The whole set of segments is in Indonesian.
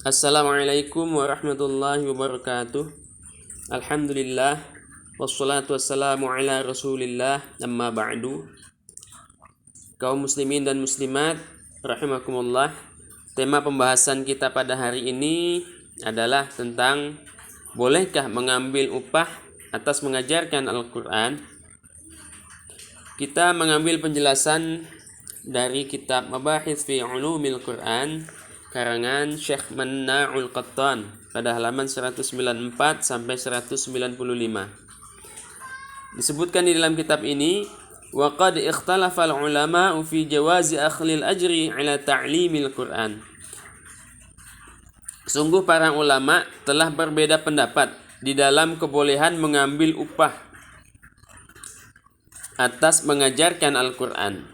Assalamualaikum warahmatullahi wabarakatuh. Alhamdulillah wassalatu wassalamu ala Rasulillah, amma ba'du. Kaum muslimin dan muslimat rahimakumullah. Tema pembahasan kita pada hari ini adalah tentang bolehkah mengambil upah atas mengajarkan Al-Qur'an. Kita mengambil penjelasan dari kitab Mabahits fi Ulumil Qur'an karangan Syekh Manna'ul Qattan pada halaman 194 sampai 195. Disebutkan di dalam kitab ini, wa qad ikhtalafa al-ulama'u fi jawazi akhlil ajri ala ta'limil Qur'an. Sungguh para ulama telah berbeda pendapat di dalam kebolehan mengambil upah atas mengajarkan Al-Qur'an.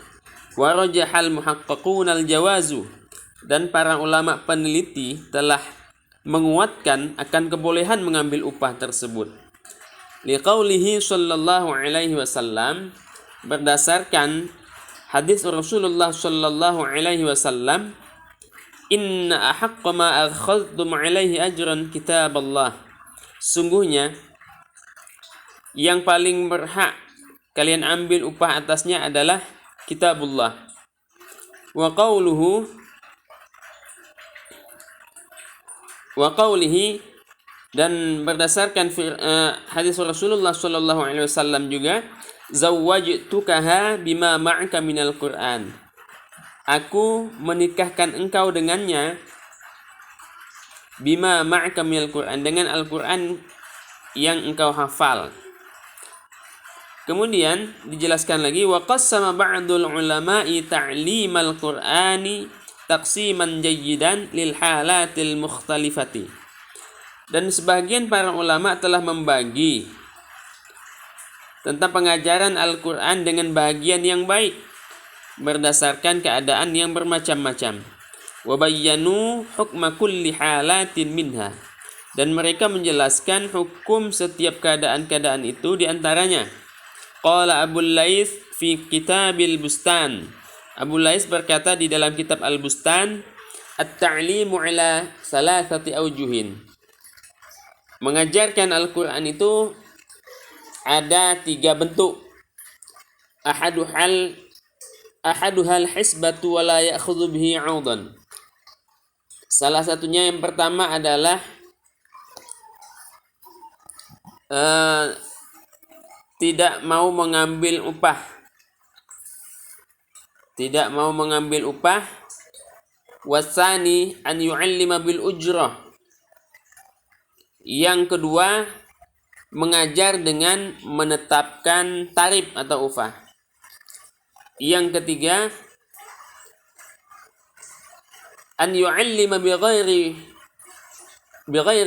Wa rajahal muhaqqaqun al-jawazu, dan para ulama peneliti telah menguatkan akan kebolehan mengambil upah tersebut. Liqaulihi sallallahu alaihi wasallam, berdasarkan hadis Rasulullah sallallahu alaihi wasallam, inna ahaqqa ma akhadtum alaihi ajran kitaballah. Sungguhnya yang paling berhak kalian ambil upah atasnya adalah kitabullah. Wa qawlihi, dan berdasarkan hadis Rasulullah sallallahu alaihi wasallam juga, zawwajtukaha bima ma'aka minal Qur'an. Aku menikahkan engkau dengannya, bima ma'aka minal Qur'an, dengan Al-Qur'an yang engkau hafal. Kemudian dijelaskan lagi, wa qassama ba'dul ulama'i ta'limal Qur'ani taqsiman jayyidan lil halatil mukhtalifati. Dan sebagian para ulama telah membagi tentang pengajaran Al-Qur'an dengan bagian yang baik berdasarkan keadaan yang bermacam-macam. Wa bayyanu hukma kulli halatin minha, dan mereka menjelaskan hukum setiap keadaan-keadaan itu di antaranya. Qala Abu Laits fi Kitabil Bustan. Abu Laits berkata di dalam kitab Al-Bustan, at-ta'limu ala salasati aujuhin. Mengajarkan Al-Qur'an itu ada 3 bentuk. Ahaduhal hisbatu wa la ya'khudhu bihi 'audan. Salah satunya yang pertama adalah tidak mau mengambil upah. Tidak mau mengambil upah. Wasani an yu'allima bil ujrah. Yang kedua, mengajar dengan menetapkan tarif atau upah. Yang ketiga, an yu'allima bi ghairi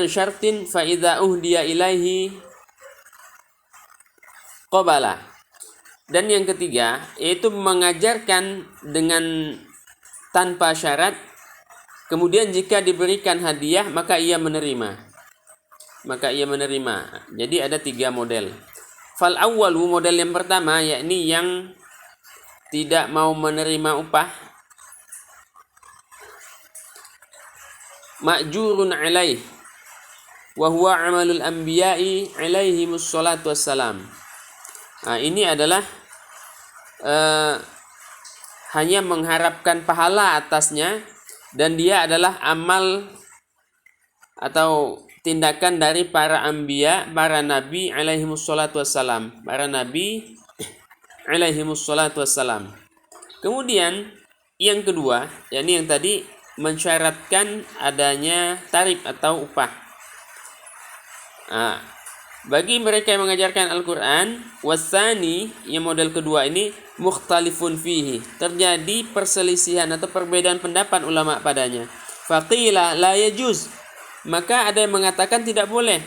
syartin fa idza uhdiya ilaihi qabala. Dan yang ketiga, yaitu mengajarkan dengan tanpa syarat, kemudian jika diberikan hadiah maka ia menerima. Jadi ada 3 model. Fal awwalu, model yang pertama, yakni yang tidak mau menerima upah, ma'jurun alaih wa huwa amalul anbiya'i alaihimus salatu wassalam. Nah, ini adalah hanya mengharapkan pahala atasnya, dan dia adalah amal atau tindakan dari para anbiya, para nabi alaihimus salatu wassalam. Kemudian yang kedua, yakni yang tadi mensyaratkan adanya tarif atau upah. Nah, bagi mereka yang mengajarkan Al-Qur'an, wasani, yang model kedua ini, mukhtalifun fihi, terjadi perselisihan atau perbedaan pendapat ulama padanya. Faqila la yajuz, maka ada yang mengatakan tidak boleh.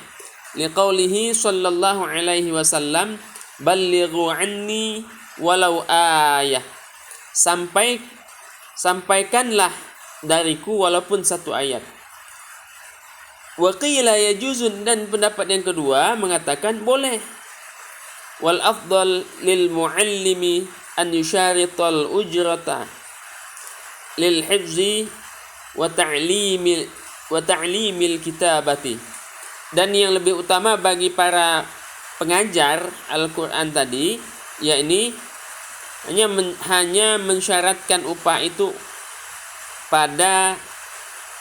Liqaulihi sallallahu alaihi wasallam, ballighu anni walau ayah. Sampaikanlah dariku walaupun 1 ayat. Wa qila yajuzun, dan pendapat yang kedua mengatakan boleh. Wal afdal lil muallimi an yusharital ujrata lil hifzi wa ta'limi wa ta'limil kitabati. Dan yang lebih utama bagi para pengajar Al-Qur'an tadi, yakni hanya mensyaratkan upah itu pada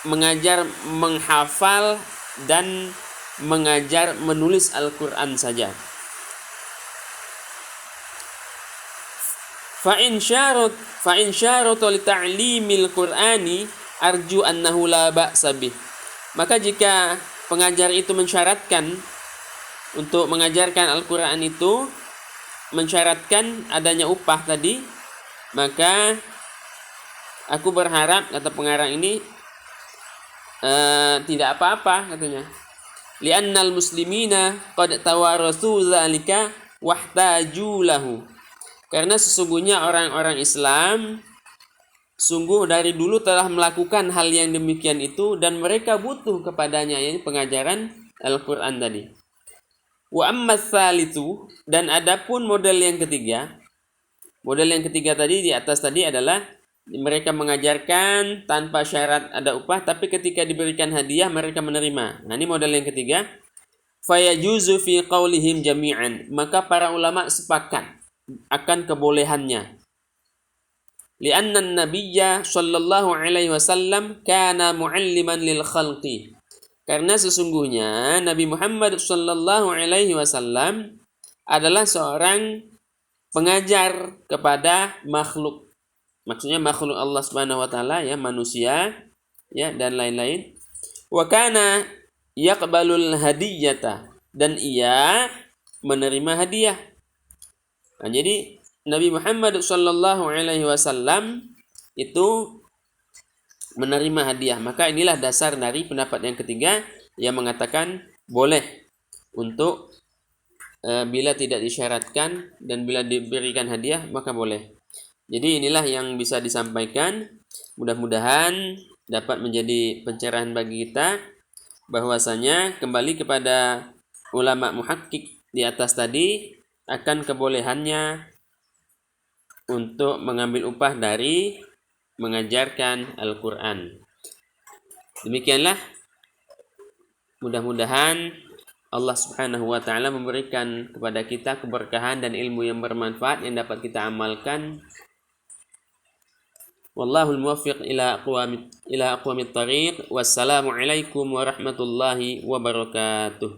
mengajar menghafal dan mengajar menulis Al-Qur'an saja. Fa in syaratu li ta'limil Qur'ani arju annahu la ba'sa bih. Maka jika pengajar itu mensyaratkan untuk mengajarkan Al-Qur'an itu mensyaratkan adanya upah tadi, maka aku berharap, kata pengarang ini, tidak apa-apa katanya. Li'annal muslimina qad tawarathu dzalika wahtaju lahu. Karena sesungguhnya orang-orang Islam sungguh dari dulu telah melakukan hal yang demikian itu dan mereka butuh kepadanya, yaitu pengajaran Al-Qur'an tadi. Wa amma tsalitsu, dan adapun model yang ketiga tadi di atas tadi adalah mereka mengajarkan tanpa syarat ada upah, tapi ketika diberikan hadiah mereka menerima. Nah, ini model yang ketiga. Fayajuzu fi qaulihim jami'an, maka para ulama sepakat akan kebolehannya. Li'anna an-nabiyya sallallahu alaihi wasallam kana mu'alliman lil khalqi. Karena sesungguhnya Nabi Muhammad sallallahu alaihi wasallam adalah seorang pengajar kepada makhluk. Maksudnya makhluk Allah Subhanahu wa taala, ya, manusia, ya, dan lain-lain. Wa kana yaqbalul hadiyata, dan ia menerima hadiah. Nah, jadi Nabi Muhammad sallallahu alaihi wasallam itu menerima hadiah. Maka inilah dasar dari pendapat yang ketiga yang mengatakan boleh untuk bila tidak disyaratkan dan bila diberikan hadiah maka boleh. Jadi inilah yang bisa disampaikan. Mudah-mudahan dapat menjadi pencerahan bagi kita bahwasanya kembali kepada ulama muhakkik di atas tadi akan kebolehannya untuk mengambil upah dari mengajarkan Al-Qur'an. Demikianlah, mudah-mudahan Allah Subhanahu wa taala memberikan kepada kita keberkahan dan ilmu yang bermanfaat yang dapat kita amalkan. Wallahul muwaffiq ila aqwamit thariq. Wassalamu alaikum warahmatullahi wabarakatuh.